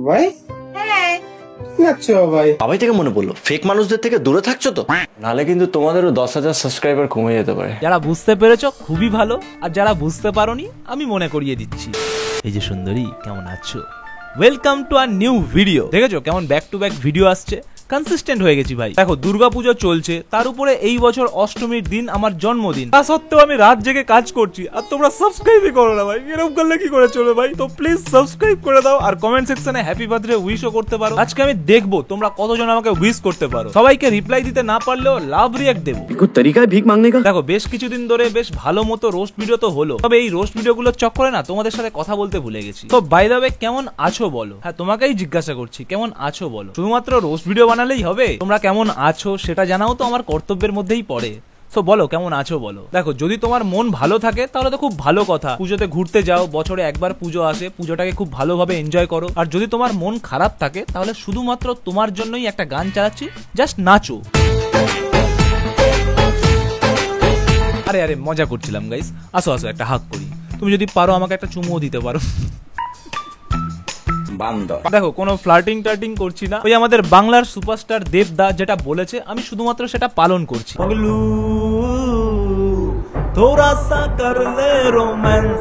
ভাই আচ্ছা ভাই সবাই থেকে মনে পড়লো ফেক মানুষদের থেকে দূরে থাকছো তো, নাহলে কিন্তু তোমাদেরও 10,000 সাবস্ক্রাইবার কমে যেতে পারে। যারা বুঝতে পেরেছো খুবই ভালো, আর যারা বুঝতে পারোনি আমি মনে করিয়ে দিচ্ছি। এই যে সুন্দরী, কেমন আছো? Welcome to a new video. দেখেছো কেমন ব্যাক টু ব্যাক ভিডিও আসছে? কনসিস্টেন্ট হয়ে গেছি ভাই। দেখো দুর্গাপুজো চলছে, তার উপরে এই বছর অষ্টমীর দিন আমার জন্মদিন, তা সত্ত্বেও আমি রাত জেগে কাজ করছি আর তোমরা সাবস্ক্রাইবই করো না ভাই। এরকম করলে কি করে চলবে ভাই? তো প্লিজ সাবস্ক্রাইব করে দাও আর কমেন্ট সেকশনে হ্যাপি বার্থডে উইশও করতে পারো। আজকে আমি দেখবো তোমরা কতজন আমাকে উইশ করতে পারো। সবাইকে রিপ্লাই দিতে না পারলেও লাভ রিঅ্যাক্ট দেবো। ভিক মাংনে কা। দেখো বেশ কিছুদিন ধরে বেশ ভালো মতো রোস্ট ভিডিও তো হলো, তবে এই রোস্ট ভিডিওগুলোর চক্করে না তোমাদের সাথে কথা বলতে ভুলে গেছি। তো বাই দ্য ওয়ে কেমন আছো বলো? হ্যাঁ তোমাকেই জিজ্ঞাসা করছি কেমন আছো বলো। শুধুমাত্র রোস্ট ভিডিও বানালেই হবে? তোমরা কেমন আছো সেটা জানাও তো আমার কর্তব্যের মধ্যেই পড়ে। তো বলো কেমন আছো বলো। দেখো যদি তোমার মন ভালো থাকে তাহলে তো খুব ভালো কথা, পুজোতে ঘুরতে যাও, বছরে একবার পুজো আসে, পুজোটাকে খুব ভালোভাবে এনজয় করো। আর যদি তোমার মন খারাপ থাকে তাহলে শুধুমাত্র তোমার জন্যই একটা গান চালাচ্ছি, জাস্ট নাচো। আরে আরে মজা করছিলাম গাইস, আসো আসো একটা হাগ করি। তুমি যদি পারো আমাকে একটা চুমুও দিতে পারো। দেখো কোনো ফ্লার্টিং টার্টিং করছি না, ওই আমাদের বাংলার সুপারস্টার দেবদা যেটা বলেছে আমি শুধুমাত্র সেটা পালন করছি। থোড়া সা কর লে রোম্যান্স।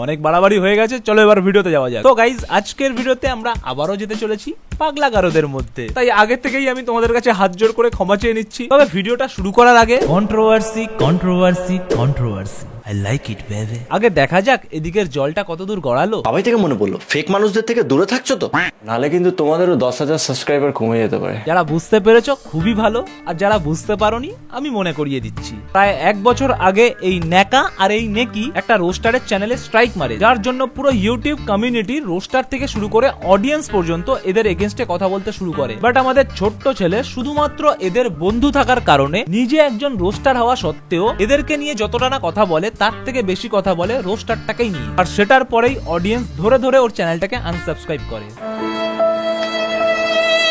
অনেক বাড়াবাড়ি হয়ে গেছে, চলো এবার ভিডিওতে যাওয়া যাক। তো গাইজ আজকের ভিডিওতে আমরা আবারও যেতে চলেছি পাগলা গারোদের মধ্যে, তাই আগে থেকেই আমি তোমাদের কাছে হাত জোড় করে ক্ষমা চেয়ে নিচ্ছি। তবে ভিডিওটা শুরু করার আগে controversy controversy controversy, I like it baby। আগে দেখা যাক এদিকের জলটা কতদূর গড়ালো। সবাই থেকে মনে পড়লো ফেক মানুষদের থেকে দূরে থাকছো তো, নাহলে কিন্তু তোমাদেরও 10,000 সাবস্ক্রাইবার কমে যেতে পারে। যারা বুঝতে পেরেছো খুবই ভালো, আর যারা বুঝতে পারোনি আমি মনে করিয়ে দিচ্ছি। প্রায় 1 বছর আগে এই ন্যাকা আর এই নেকি একটা রোস্টারের চ্যানেলে স্ট্রাইক মারে, যার জন্য পুরো ইউটিউব কমিউনিটি রোস্টার থেকে শুরু করে অডিয়েন্স পর্যন্ত এদের এগেনস্টে কথা বলতে শুরু করে। বাট আমাদের ছোট্ট ছেলে শুধুমাত্র এদের বন্ধু থাকার কারণে, নিজে একজন রোস্টার হওয়া সত্ত্বেও এদেরকে নিয়ে যতটা না কথা বলে তার থেকে বেশি কথা বলে রোস্টারটাকেই নিয়ে। আর সেটার পরেই অডিয়েন্স ধরে ধরে ওর চ্যানেলটাকে আনসাবস্ক্রাইব করে।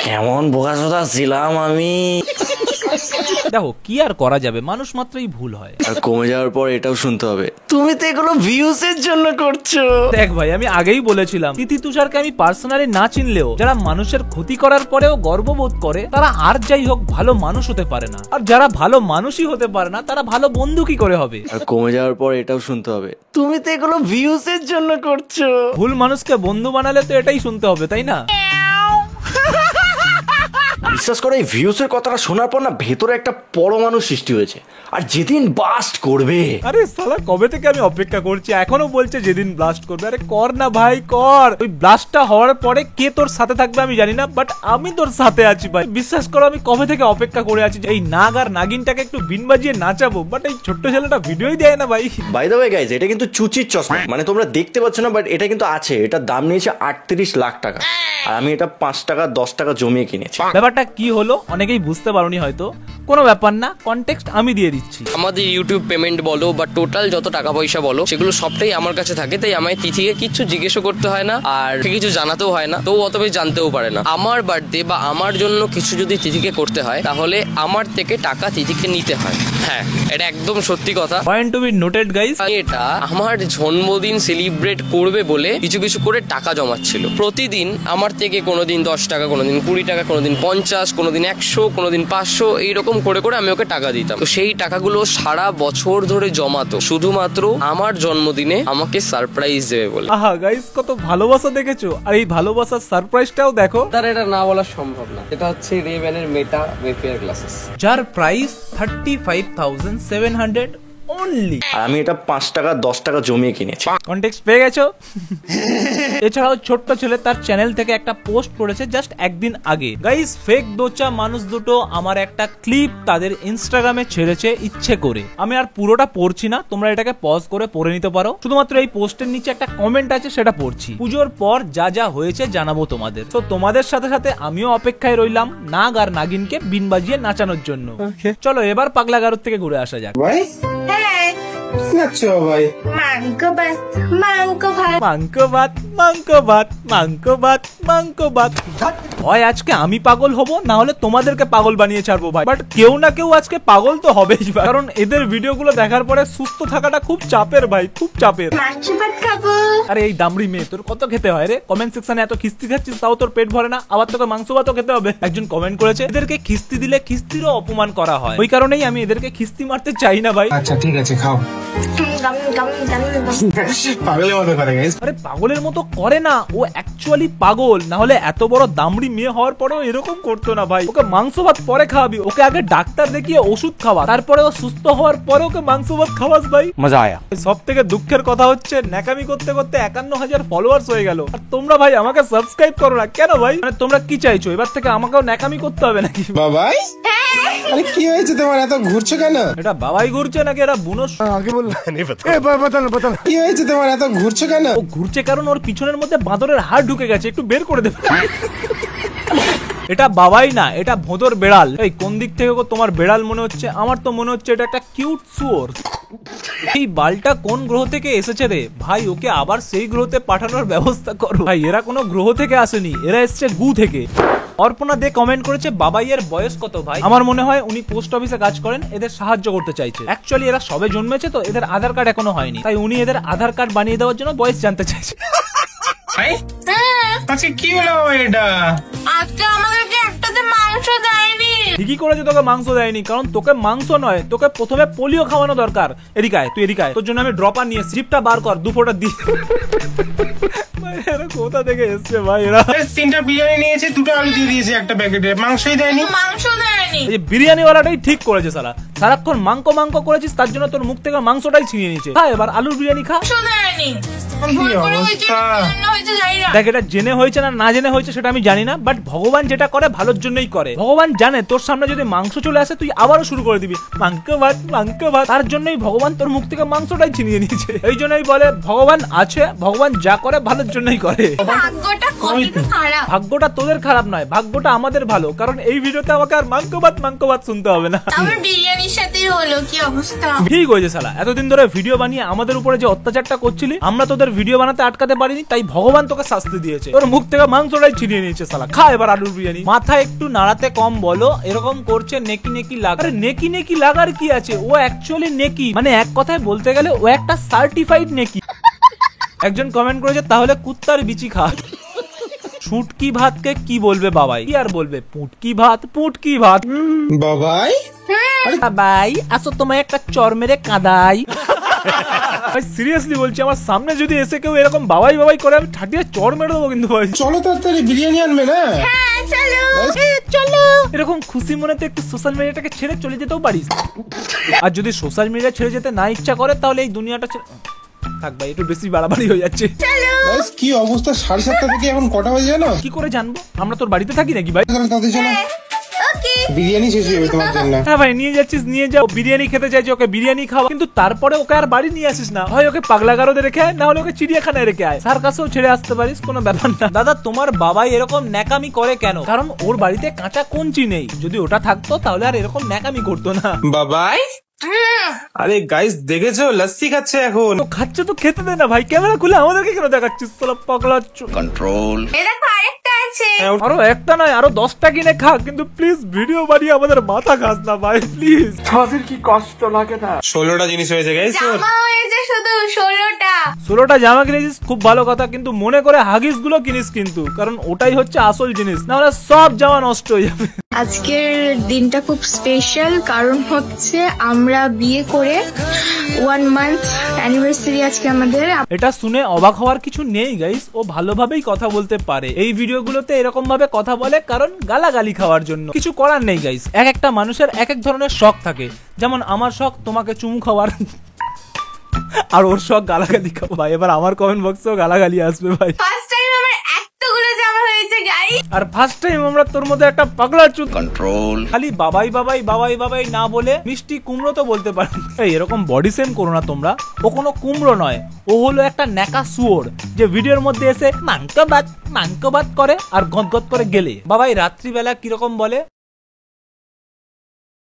কেমন বোকাচোদা ছিলাম আমি। দেখো কি আর করা যাবে, মানুষ মাত্রই ভুল হয়। আর কমে যাওয়ার পর এটাও শুনতে হবে তুমি তো এগুলো ভিউজ এর জন্য করছো। দেখ ভাই আমি আগেই বলেছিলাম, তিথি তুষারকে আমি পার্সোনালি না চিনলেও যারা মানুষের ক্ষতি করার পরেও গর্ববোধ করে তারা আর যাই হোক ভালো মানুষ হতে পারে না। আর যারা ভালো মানুষই হতে পারে না তারা ভালো বন্ধু কি করে হবে? আর কমে যাওয়ার পর এটাও শুনতে হবে তুমি তো এগুলো ভিউজ এর জন্য করছো। ভুল মানুষকে বন্ধু বানালে তো এটাই শুনতে হবে, তাই না? বিশ্বাস করে এই ভিউজ এর কথাটা শোনার পর না ভেতরে একটা পরমাণু সৃষ্টি হয়েছে, আর যেদিন বাস্ট করবে। আরে শালা কবে থেকে আমি অপেক্ষা করছি, এখনো বলছে যেদিন ব্লাস্ট করবে। আরে কর না ভাই কর। ওই ব্লাস্টটা হওয়ার পরে কে তোর সাথে থাকবে আমি জানি না, বাট আমি তোর সাথে আছি ভাই। বিশ্বাস করো আমি কবে থেকে অপেক্ষা করে আছি এই নাগ আর নাগিনটাকে একটু বিন বাজিয়ে নাচাবো, বাট এই ছোট্ট ছেলেটা ভিডিওই দেয় না ভাই। বাই দ্য ওয়ে গাইস, এটা কিন্তু চুচির চশমা, মানে তোমরা দেখতে পাচ্ছ না, বাট এটা কিন্তু আছে। এটার দাম নিয়েছে 38 লাখ টাকা, আর আমি এটা 5 টাকা 10 টাকা জমিয়ে কিনেছি। ব্যাপারটা কি হলো অনেকেই বুঝতে পারোনি হয়তো, কোনো ব্যাপার না, কনটেক্সট আমি দিয়ে দিচ্ছি। আমাদের ইউটিউব পেমেন্ট বলো বা টোটাল যত টাকা পয়সা বলো সেগুলো সবটাই আমার কাছে থাকে, তাই আমায় তিথিকে কিছু জিজ্ঞেসও করতে হয় না, আর কিছু জানাতেও হয় না, তো অত বেশি জানতেও পারে না। আমার বার্থডে বা আমার জন্য কিছু যদি তিথিকে করতে হয় তাহলে আমার থেকে টাকা তিথিকে নিতে হয়। হ্যাঁ এটা একদম সত্যি কথা। Point to be noted guys. এটা আমার জন্মদিন সেলিব্রেট করবে বলে কিছু কিছু করে টাকা জমাচ্ছিল। প্রতিদিন আমার থেকে কোনোদিন 10 টাকা, কোনোদিন 20 টাকা, কোনোদিন 50, কোনোদিন 100, কোনোদিন 500, এইরকম করে করে আমি ওকে টাকা দিতাম। তো সেই টাকাগুলো সারা বছর ধরে জমাতো শুধুমাত্র আমার জন্মদিনে আমাকে সারপ্রাইজ দেবে বলে। আহা গাইস কত ভালোবাসা দেখেছো, আর এই ভালোবাসার সারপ্রাইজটাও দেখো। তার এটা না বলা সম্ভব না। এটা হচ্ছে রে-ব্যানের মেটা ওয়েফেয়ার গ্লাসেস, যার প্রাইস 35,700 অনলি, আর আমি এটা 5 টাকা 10 টাকা জমিয়ে কিনেছি। কনটেক্সট পেয়ে গেছো? এছাড়াও ছোট্ট ছেলে তার চ্যানেল থেকে একটা পোস্ট করেছে জাস্ট একদিন আগে। গাইস ফেক দোচা মানুষ দুটো আমার একটা ক্লিপ তাদের ইনস্টাগ্রামে ছেড়েছে ইচ্ছে করে। আমি আর পুরোটা পড়ছি না, তোমরা এটাকে পজ করে পড়ে নিতে পারো। শুধুমাত্র এই পোস্টের নিচে একটা কমেন্ট আছে সেটা পড়ছি। পুজোর পর যা যা হয়েছে জানাবো তোমাদের। তো তোমাদের সাথে সাথে আমিও অপেক্ষায় রইলাম নাগ আর নাগিনকে বিন বাজিয়ে নাচানোর জন্য। চলো এবার পাগলা গারদ থেকে ঘুরে আসা যাক। ভাই আচ্ছা ভাই মাংকো ভাত মাংকো ভাত মাংকো ভাত মাংকো ভাত। হয় আজকে আমি পাগল হব, না হলে তোমাদেরকে পাগল বানিয়ে ছাড়বো ভাই। বাট কেউ না কেউ আজকে পাগল তো হবেই ভাই, কারণ এদের ভিডিওগুলো দেখার পরে সুস্থ থাকাটা খুব চাপের ভাই, খুব চাপের। আরে এই দামড়ি মেয়ে, তোর কত খেতে হয় রে? কমেন্ট সেকশনে এত খিস্তি খাচ্ছিস তাও তোর পেট ভরে না, আবার তোকে মাংস ভাতও খেতে হবে। একজন কমেন্ট করেছে এদেরকে খিস্তি দিলে খিস্তিরও অপমান করা হয়, ওই কারণেই আমি এদেরকে খিস্তি মারতে চাই না ভাই। আচ্ছা ঠিক আছে, খাও। পাগলের মতো করে গাইস। আরে পাগলের মতো করে না, ও অ্যাকচুয়ালি পাগল, না হলে এত বড় দামড়ি মেয়ে হওয়ার পরেও এরকম করতো না ভাই। ওকে মাংস ভাত পরে খাওয়াবি, ওকে আগে ডাক্তার দেখিয়ে ওষুধ খাওয়া, তারপরে ও সুস্থ হওয়ার পরে ওকে মাংস ভাত খাওয়াস ভাই। মজা আয়া। সব থেকে দুঃখের কথা হচ্ছে ন্যাকামি করতে করতে 51,000 ফলোয়ার্স হয়ে গেল, আর তোমরা ভাই আমাকে সাবস্ক্রাইব করো না কেন ভাই? মানে তোমরা কি চাইছো, এবার থেকে আমাকেও ন্যাকামি করতে হবে নাকি? বাবাই, আরে কি হয়েছে তোমার, এত ঘুরছো কেন? এটা বাবাই ঘুরছে নাকি এটা বুনো? কি হয়েছে তোমার, এত ঘুরছো কেন? ও ঘুরছে কারণ ওর পিছনের মধ্যে বাঁদরের হাড় ঢুকে গেছে, একটু বের করে দেবে। এটা বাবাই না, এটা ভোঁদর বেড়াল। এই কোন দিক থেকে গো তোমার বেড়াল মনে হচ্ছে? আমার তো মনে হচ্ছে এটা একটা কিউট শুয়োর। এই বালটা কোন গ্রহ থেকে এসেছে রে ভাই? ওকে আবার সেই গ্রহতে পাঠানোর ব্যবস্থা করো ভাই। এরা কোনো গ্রহ থেকে আসেনি, এরা এসছে গু থেকে। অর্পণা দে কমেন্ট করেছে বাবাইয়ের বয়স কত ভাই? আমার মনে হয় উনি পোস্ট অফিসে কাজ করেন, এদের সাহায্য করতে চাইছে। অ্যাকচুয়ালি এরা সবে জন্মেছে তো, এদের আধার কার্ড এখনো হয়নি, তাই উনি এদের আধার কার্ড বানিয়ে দেওয়ার জন্য বয়স জানতে চাইছে। আচ্ছা কি হলো এটা? আজকে আমাদেরকে একটাতে মাংস দেয়নি। ঠিকই করেছে, তোকে মাংস দেয়নি, কারণ তোকে মাংস নয়, তোকে প্রথমে পোলিও খাওয়ানো দরকার। এদিকায় তুই, এদিকায়, তোর জন্য আমি ড্রপার নিয়ে স্লিপটা বার কর, 2 ফোঁটা দি। এরা কোথা থেকে এসছে ভাই? এরা 3টা বিরিয়ানি নিয়েছে, 2টো আলু দিয়ে দিয়েছে একটা প্যাকেটে, মাংসই দেয়নি। মাংস দেয়নি। এই বিরিয়ানিওয়ালাটাই ঠিক করেছে সালা, সারাক্ষণ মাংস মাংস করেছিস, তার জন্য তোর মুখ থেকে মাংসটাই ছিনিয়ে নিয়েছে। খা এবার আলুর বিরিয়ানি খা। মাংস দেয়নি। ভুল করে হয়েছে, জন্য হয়েছে জানি না। দেখ, এটা জেনে হয়েছে না না জেনে হয়েছে সেটা আমি জানি না, বাট ভগবান যেটা করে ভালোর জন্যই করে। ভগবান জানে তোর সামনে যদি মাংস চলে আসে তুই আবারও শুরু করে দিবি মাংস ভাত মাংস ভাত, তার জন্যই ভগবান তোর মুখ থেকে মাংসটাই ছিনিয়ে নিয়েছে। এই জন্যই বলে ভগবান আছে, ভগবান যা করে ভালোর জন্যই করে। ভাগ্যটা কতটা খারাপ। ভাগ্যটা তোদের খারাপ নয়, ভাগ্যটা আমাদের ভালো, কারণ এই ভিডিওতে আমাকে আর মাংস ভাত শুনতে হবে না। আমার বিরিয়ানির সাথেই হলো কি অবস্থা। ঠিক হয়েছে শালা, এতদিন ধরে ভিডিও বানিয়ে আমাদের উপরে যে অত্যাচারটা করছিলি, আমরা তোদের ভিডিও বানাতে আটকাতে পারিনি, তাই ভগবান তোকে শাস্তি দিয়েছে। তোর মুখ থেকে মাংসটাই ছিনিয়ে নিয়েছে শালা। খা এবার আলুর বিরিয়ানি। মাথা একটু নাড়াতে কম বলো, এরকম করছে নেকি নেকি লাগ। আরে নেকি নেকি লাগার কি আছে? ও অ্যাকচুয়ালি নেকি, মানে এক কথায় বলতে গেলে ও একটা সার্টিফাইড নেকি। একজন কমেন্ট করেছে তাহলে কুত্তার বিচি খা। শুটকি ভাতকে কি বলবে বাবাই? কি আর বলবে, পুটকি ভাত, পুটকি ভাত। বাবাই, বাবাই আসো তোমায় একটা চর মেরে কাদাই। সিরিয়াসলি বলছি, আমার সামনে যদি এসে কেউ এরকম বাবাই বাবাই করে, আমি ঠাটিয়ে চর মেরে দেবো কিন্তু ভাই। চলো তাড়াতাড়ি বিরিয়ানি আনবে না? হ্যাঁ চলো। চলো। এরকম খুশি মনেতে একটু সোশ্যাল মিডিয়াটাকে ছেড়ে চলে যেতেও পারিস। আর যদি সোশ্যাল মিডিয়া ছেড়ে যেতে না ইচ্ছা করে, তাহলে এই দুনিয়াটা থাক ভাই, একটু বেশি বাড়াবাড়ি হয়ে যাচ্ছে। গাইস কি অবস্থা, 7:30 থেকে এখন কটা হয়ে জানো? কি করে জানবো? আমরা তোর বাড়িতে থাকি নাকি ভাই? তাদের জন্য ওকে। বিরিয়ানি শেষ হয়ে যাবে তোমার জন্য। হ্যাঁ ভাই, নিয়ে যাচ্ছিস নিয়ে যাও। বিরিয়ানি খেতে চাইছি, ওকে বিরিয়ানি খাওয়া, কিন্তু তারপরে ওকে আর বাড়ি নিয়ে আসিস না। হয় ওকে পাগলাগারদে রেখে আয়, না হলে ওকে চিড়িয়াখানায় রেখে আয়। সার্কাসেও ছেড়ে আসতে পারিস, কোনো ব্যাপার না। দাদা তোমার বাবাই এরকম ন্যাকামি করে কেন? কারণ ওর বাড়িতে কাঁচা কঞ্চি নেই, যদি ওটা থাকতো তাহলে আর এরকম ন্যাকামি করতো না। বাবাই, আরে গাইস দেখেছো লস্যি খাচ্ছে এখন। তো খাচ্ছে তো খেতে দে না ভাই, ক্যামেরা খুলে আমাদেরকে কেন দেখাচ্ছিস? সালা পাগলা। কন্ট্রোল। এটা আরেকটা আছে। আরো একটা নয়, আরো 10টা কিনে খা, কিন্তু প্লিজ ভিডিও বানিয়ে আমাদের মাথা খাস না ভাই, প্লিজ। 16টা জিনিস হয়েছে গাইস। জামা হয়েছে শুধু 16টা। 16টা জামা কিনেছিস, খুব ভালো কথা, কিন্তু মনে করে হাগিস গুলো কিনিস কিন্তু, কারণ ওটাই হচ্ছে আসল জিনিস, না হলে সব জামা নষ্ট হয়ে যাবে। আজকের দিনটা খুব স্পেশাল, কারণ হচ্ছে আমরা বিয়ে করে 1 মান্থ অ্যানিভার্সারি আজকে আমাদের। এটা শুনে অবাক হওয়ার কিছু নেই গাইস, ও ভালোভাবেই কথা বলতে পারে। এই ভিডিওগুলোতে এরকম ভাবে কথা বলে কারণ গালাগালি খাওয়ার জন্য। কিছু করার নেই গাইস, এক একটা মানুষের এক এক ধরনের শখ থাকে। যেমন আমার শখ তোমাকে চুমু খাওয়ার, আর ওর শখ গালাগালি খাওয়া। ভাই এবার আমার কমেন্ট বক্সেও গালাগালি আসবে ভাই। ফার্স্ট টাইম আমার এতগুলো জামা হয়েছে গাইস। আর ফার্স্ট টাইম আমরা তোর মধ্যে একটা পাগলা চুদ। কন্ট্রোল। খালি বাবাই বাবাই বাবাই বাবাই না বলে মিষ্টি কুমড়ো তো বলতে পারেন। এই এরকম বডি সেম করো না তোমরা, ও কোনো কুমড়ো নয়, ও হলো একটা ন্যাকা শুয়োর, যে ভিডিওর মধ্যে এসে মাংস ভাত করে আর গদগদ করে গেলে। বাবাই রাত্রিবেলা কিরকম বলে,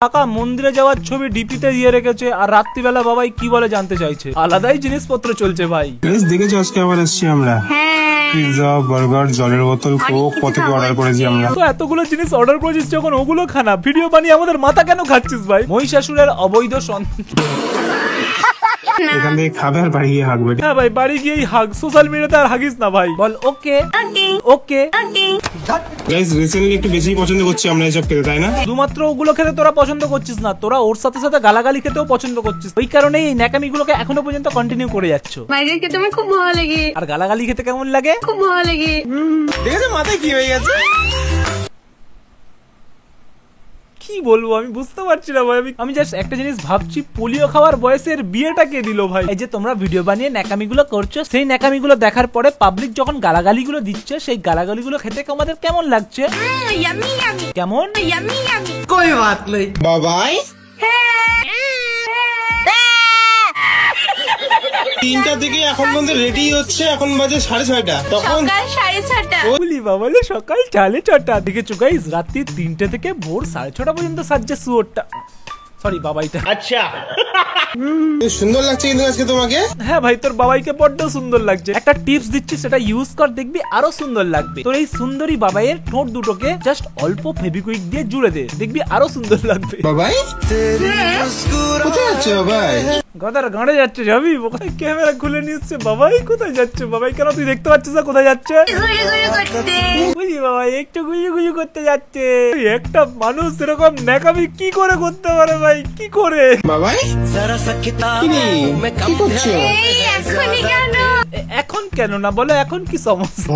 কাকা মন্দিরে যাওয়ার ছবি ডিপিতে দিয়ে রেখেছে, আর রাত্রিবেলা বাবাই কি বলে জানতে চাইছে। আলাদাই জিনিসপত্র চলছে ভাই। গাইস দেখেছো আজকে আবার আসছি আমরা। হ্যাঁ পিৎজা, বার্গার, জলের বোতল, কোক, কত কি অর্ডার করেছি আমরা। তো এতগুলো জিনিস অর্ডার করেছিস যখন ওগুলো খানা, ভিডিও বানিয়ে আমাদের মাথা কেন খাচ্ছিস ভাই? মহিষাসুরের অবৈধ এখান থেকে খাবে আর বাড়ি গিয়ে হাঁকবে। হ্যাঁ ভাই, বাড়ি গিয়েই হাগ, সোশ্যাল মিডিয়াতে আর হাগিস না ভাই। বল ওকে ওকে। গাইস রিসেন্টলি একটু বেশি পছন্দ করছি আমরা এসব খেতে, তাই না? শুধুমাত্র ওগুলো খেতে তোরা পছন্দ করছিস না, তোরা ওর সাথে সাথে গালাগালি খেতেও পছন্দ করছিস। ওই কারণেই এই ন্যাকামিগুলোকে এখনো পর্যন্ত কন্টিনিউ করে যাচ্ছ। বার্গার খেতে আমার খুব ভালো লাগে, আর গালাগালি খেতে কেমন লাগে? খুব ভালো লাগে। দেখেছো মাথায় কি হয়ে গেছে? কি বলবো আমি বুঝতে পারছি না ভাই। আমি জাস্ট একটা জিনিস ভাবছি, পোলিও খাওয়ার বয়সের বিয়েটা কে দিল ভাই? এই যে তোমরা ভিডিও বানিয়ে ন্যাকামিগুলো করছো, সেই ন্যাকামিগুলো দেখার পরে পাবলিক যখন গালাগালিগুলো দিচ্ছে, সেই গালাগালিগুলো খেতে আমাদের কেমন লাগছে? কেমন? বাবাই 3টা থেকে এখন পর্যন্ত রেডি হচ্ছে, এখন বাজে 6:30। তখন সকাল 6:30। বলি বাবালে সকাল 6:30। দেখেছো গাইস, রাত্রি 3টে থেকে ভোর 6:30 পর্যন্ত সাজছে শুয়োরটা, সরি বাবাইটা। আচ্ছা সুন্দর লাগছে কিন্তু আজকে তোমাকে। হ্যাঁ ভাই, তোর বাবাইকে বড্ড সুন্দর লাগছে। একটা টিপস দিচ্ছি, সেটা ইউজ কর, দেখবি আরো সুন্দর লাগবে। তোর এই সুন্দরী বাবাইয়ের ঠোঁট দুটোকে জাস্ট অল্প ফেভিকুইক দিয়ে জুড়ে দে, দেখবি আরো সুন্দর লাগবে। বাবাই কোথায় যাচ্ছে বাবাই? গদার গাঁড়ে যাচ্ছে, যাবি? ক্যামেরা খুলে নিচ্ছে। বাবাই কোথায় যাচ্ছে? বাবাই কেন তুই দেখতে পাচ্ছিস না কোথায় যাচ্ছে? বুঝি বাবাই একটু গুজু গুজু করতে যাচ্ছে। একটা মানুষ এরকম ন্যাকামি কি করে করতে পারে ভাই? কি করে? বাবাই কি করছো? এখনই কেন? এখন কেন না বলো, এখন কি সমস্যা?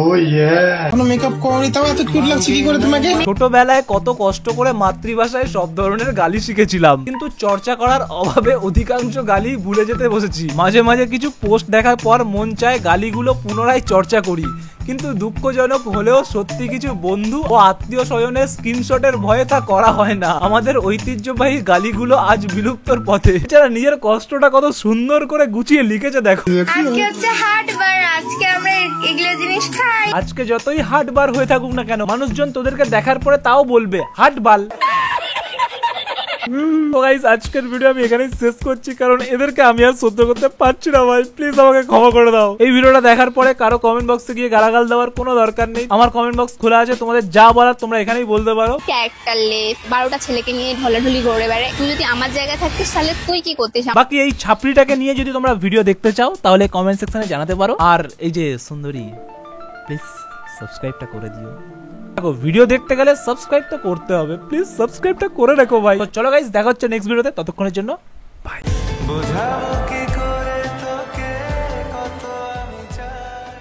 এখনো মেকআপ করনি, তাও এত কিউট লাগছে কি করে তোমাকে? ছোটবেলায় কত কষ্ট করে মাতৃভাষায় সব ধরনের গালি শিখেছিলাম, কিন্তু চর্চা করার অভাবে অধিকাংশ গালি ভুলে যেতে বসেছি। মাঝে মাঝে কিছু পোস্ট দেখার পর মন চায় গালিগুলো পুনরায় চর্চা করি, কিন্তু দুঃখজনক হলেও সত্যি কিছু বন্ধু ও আত্মীয় স্বজনের স্ক্রিনশটের ভয়ে তা করা হয় না। আমাদের ঐতিহ্যবাহী গালিগুলো আজ বিলুপ্তর পথে। এছাড়া নিজের কষ্টটা কত সুন্দর করে গুছিয়ে লিখেছে দেখো। আজকে হচ্ছে হাটবার, আজকে আমরা এগুলো জিনিস খাই। আজকে যতই হাটবার হয়ে থাকুক না কেন, মানুষজন তোদেরকে দেখার পরে তাও বলবে হাটবাল। তো গাইস, আজকের ভিডিও আমি এখানেই শেষ করছি, কারণ এদেরকে আমি আর সহ্য করতে পারছি না ভাই। প্লিজ আমাকে ক্ষমা করে দাও। এই ভিডিওটা দেখার পরে কারো কমেন্ট বক্সে গিয়ে গালাগাল দেওয়ার কোনো দরকার নেই। আমার কমেন্ট বক্স খোলা আছে, তোমাদের যা বলার তোমরা এখানেই বলতে পারো। ক্যারেক্টারলেস 12টা ছেলেকে নিয়ে ঢলাঢলি ঘুরে বেড়ায়। তুই যদি আমার জায়গায় থাকতিস তাহলে তুই কি করতিস? বাকি এই ছাপড়িটাকে নিয়ে যদি তোমরা ভিডিও দেখতে চাও তাহলে কমেন্ট সেকশনে জানাতে পারো। আর এই যে সুন্দরী, প্লিজ সাবস্ক্রাইবটা করে দিও। দেখো, ভিডিও দেখতে গেলে সাবস্ক্রাইব তো করতে হবে, প্লিজ সাবস্ক্রাইবটা করে রাখো ভাই। তো চলো গাইস, দেখা হচ্ছে নেক্সট ভিডিওতে, ততক্ষণের জন্য বাই।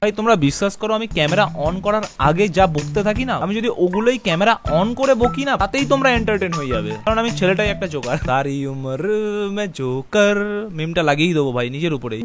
ভাই তোমরা বিশ্বাস করো, আমি ক্যামেরা অন করার আগে যা বকতে থাকি না, আমি যদি ওগুলোই ক্যামেরা অন করে বকি না, তাতেই তোমরা এন্টারটেইন হয়ে যাবে। কারণ আমি ছেলেটাই একটা জোকার। সারি উমর মে জোকার মিমটা লাগিয়েই দেবো ভাই নিজের উপরেই।